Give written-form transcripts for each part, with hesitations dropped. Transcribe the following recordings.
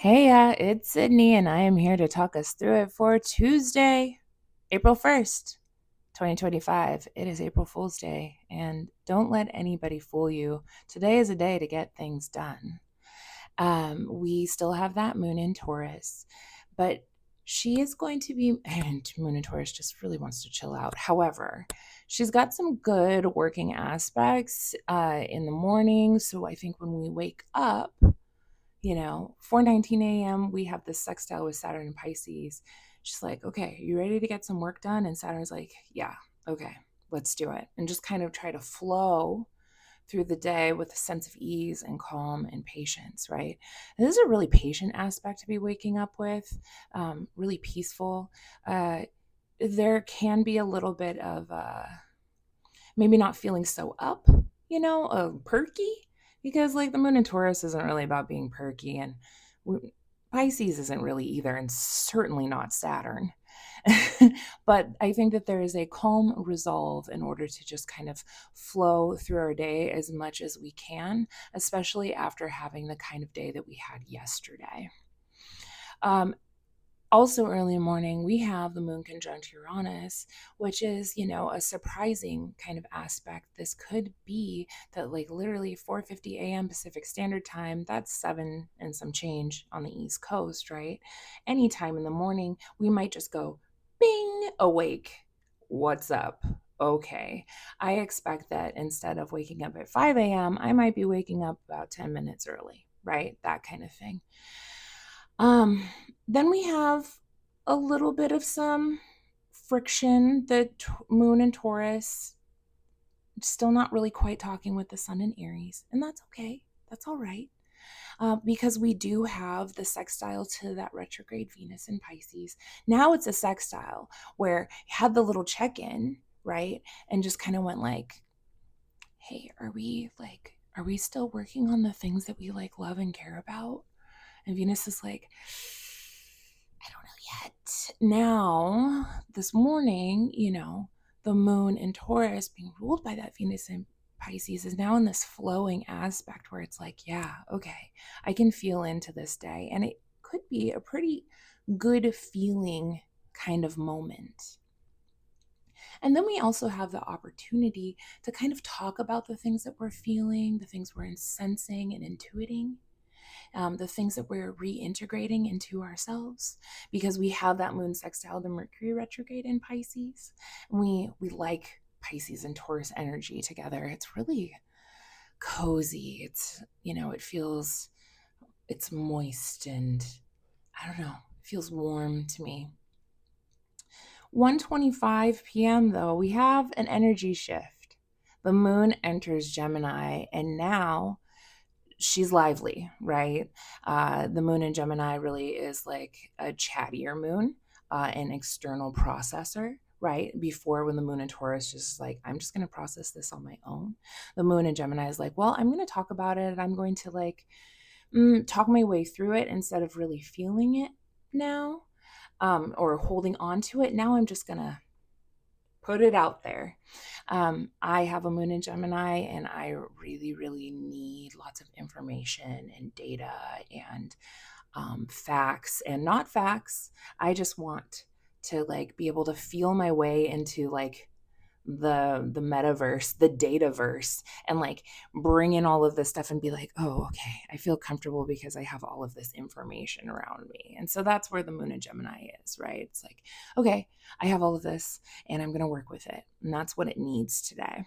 Heya, it's Sydney, and I am here to talk us through it for Tuesday, April 1st, 2025. It is April Fool's Day, and don't let anybody fool you. Today is a day to get things done. We still have that moon in Taurus, but she is going to be, and moon in Taurus just really wants to chill out. However, she's got some good working aspects in the morning. So I think when we wake up, 4:19 a.m., we have this sextile with Saturn and Pisces. She's like, okay, you ready to get some work done? And Saturn's like, yeah, okay, let's do it. And just kind of try to flow through the day with a sense of ease and calm and patience, right? And this is a really patient aspect to be waking up with, really peaceful. There can be a little bit of maybe not feeling so up, perky, because like the moon in Taurus isn't really about being perky, and Pisces isn't really either, and certainly not Saturn. But I think that there is a calm resolve in order to just kind of flow through our day as much as we can, especially after having the kind of day that we had yesterday. Um, Also, early morning, we have the moon conjunct Uranus, which is, a surprising kind of aspect. This could be that, like, literally 4:50 a.m. Pacific Standard Time, that's 7 and some change on the East Coast, right? Anytime in the morning, we might just go, bing, awake. What's up? Okay. I expect that instead of waking up at 5 a.m., I might be waking up about 10 minutes early, right? That kind of thing. Um, then we have a little bit of some friction. The moon in Taurus still not really quite talking with the sun in Aries, and that's okay. That's all right. Because we do have the sextile to that retrograde Venus in Pisces. Now it's a sextile where you had the little check in, right? And just kind of went like, hey, are we still working on the things that we like, love, and care about? And Venus is like, I don't know yet. Now, this morning, the moon in Taurus being ruled by that Venus in Pisces is now in this flowing aspect where it's like, yeah, okay, I can feel into this day. And it could be a pretty good feeling kind of moment. And then we also have the opportunity to kind of talk about the things that we're feeling, the things we're sensing and intuiting, the things that we're reintegrating into ourselves, because we have that moon sextile to Mercury retrograde in Pisces. And we like Pisces and Taurus energy together. It's really cozy. It's moist, and I don't know, it feels warm to me. 1:25 p.m. though, we have an energy shift. The moon enters Gemini, and now she's lively, right? The moon in Gemini really is like a chattier moon, an external processor, right? Before, when the moon in Taurus just like, I'm just going to process this on my own. The moon in Gemini is like, well, I'm going to talk about it, and I'm going to like talk my way through it instead of really feeling it now, or holding on to it. Now I'm just going to put it out there. I have a moon in Gemini, and I really, really need lots of information and data and facts and not facts. I just want to like be able to feel my way into like the metaverse, the dataverse, and like bring in all of this stuff and be like, oh, okay, I feel comfortable because I have all of this information around me. And so that's where the moon in Gemini is, right? It's like, okay, I have all of this, and I'm going to work with it. And that's what it needs today.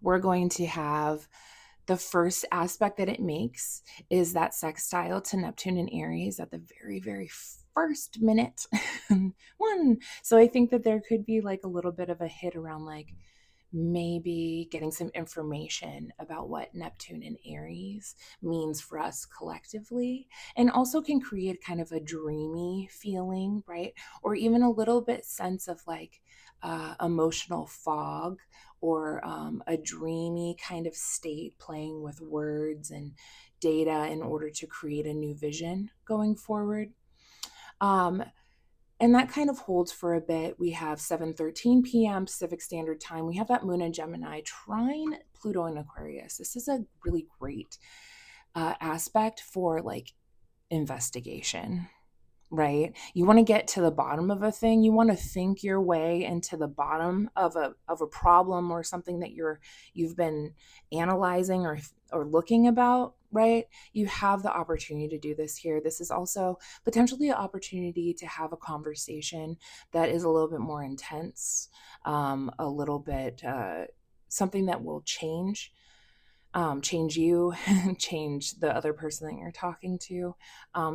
We're going to have the first aspect that it makes is that sextile to Neptune and Aries at the very, very first minute one. So I think that there could be like a little bit of a hit around like maybe getting some information about what Neptune and Aries means for us collectively, and also can create kind of a dreamy feeling, right? Or even a little bit sense of like emotional fog, or a dreamy kind of state, playing with words and data in order to create a new vision going forward. Um, and that kind of holds for a bit. We have 7:13 p.m. Pacific Standard Time. We have that moon in Gemini trine Pluto in Aquarius. This is a really great aspect for like investigation, right? You want to get to the bottom of a thing. You want to think your way into the bottom of a problem or something that you've been analyzing or looking about, right? You have the opportunity to do this here. This is also potentially an opportunity to have a conversation that is a little bit more intense, a little bit something that will change you, change the other person that you're talking to,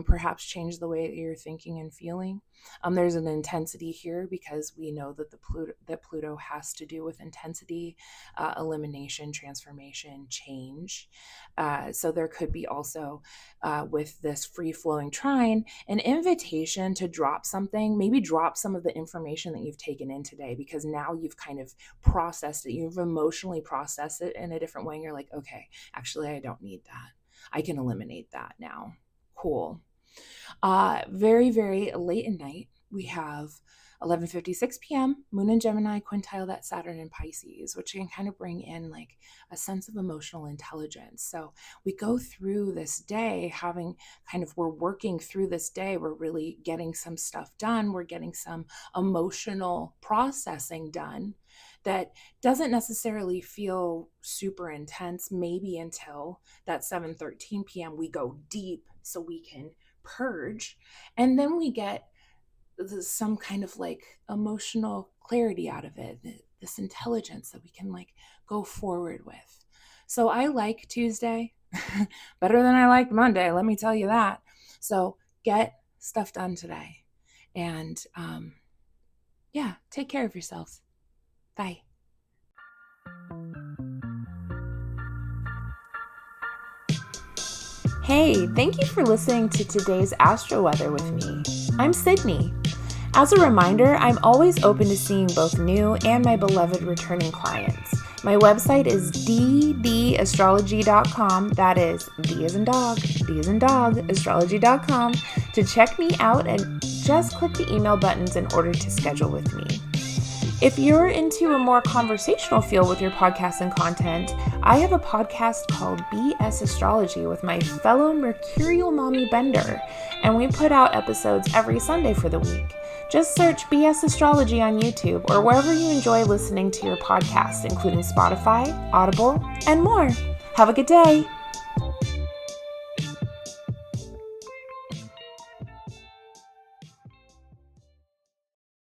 perhaps change the way that you're thinking and feeling. There's an intensity here because we know that Pluto has to do with intensity, elimination, transformation, change. So there could be also, with this free-flowing trine, an invitation to drop something, maybe drop some of the information that you've taken in today, because now you've kind of processed it. You've emotionally processed it in a different way. And you're like, okay, actually, I don't need that. I can eliminate that now. Cool. Very, very late at night, we have 11:56 p.m. Moon in Gemini, quintile that Saturn in Pisces, which can kind of bring in like a sense of emotional intelligence. So we go through this day we're working through this day. We're really getting some stuff done. We're getting some emotional processing done that doesn't necessarily feel super intense, maybe until that 7:13 p.m. we go deep so we can purge, and then we get some kind of like emotional clarity out of it, this intelligence that we can like go forward with. So I like Tuesday better than I liked Monday, let me tell you that. So get stuff done today, and take care of yourselves. Bye. Hey, thank you for listening to today's Astro Weather with me. I'm Sydney. As a reminder, I'm always open to seeing both new and my beloved returning clients. My website is ddastrology.com. That is D as in dog, D as in dog, astrology.com to check me out, and just click the email buttons in order to schedule with me. If you're into a more conversational feel with your podcast and content, I have a podcast called BS Astrology with my fellow Mercurial Mommy Bender, and we put out episodes every Sunday for the week. Just search BS Astrology on YouTube or wherever you enjoy listening to your podcasts, including Spotify, Audible, and more. Have a good day.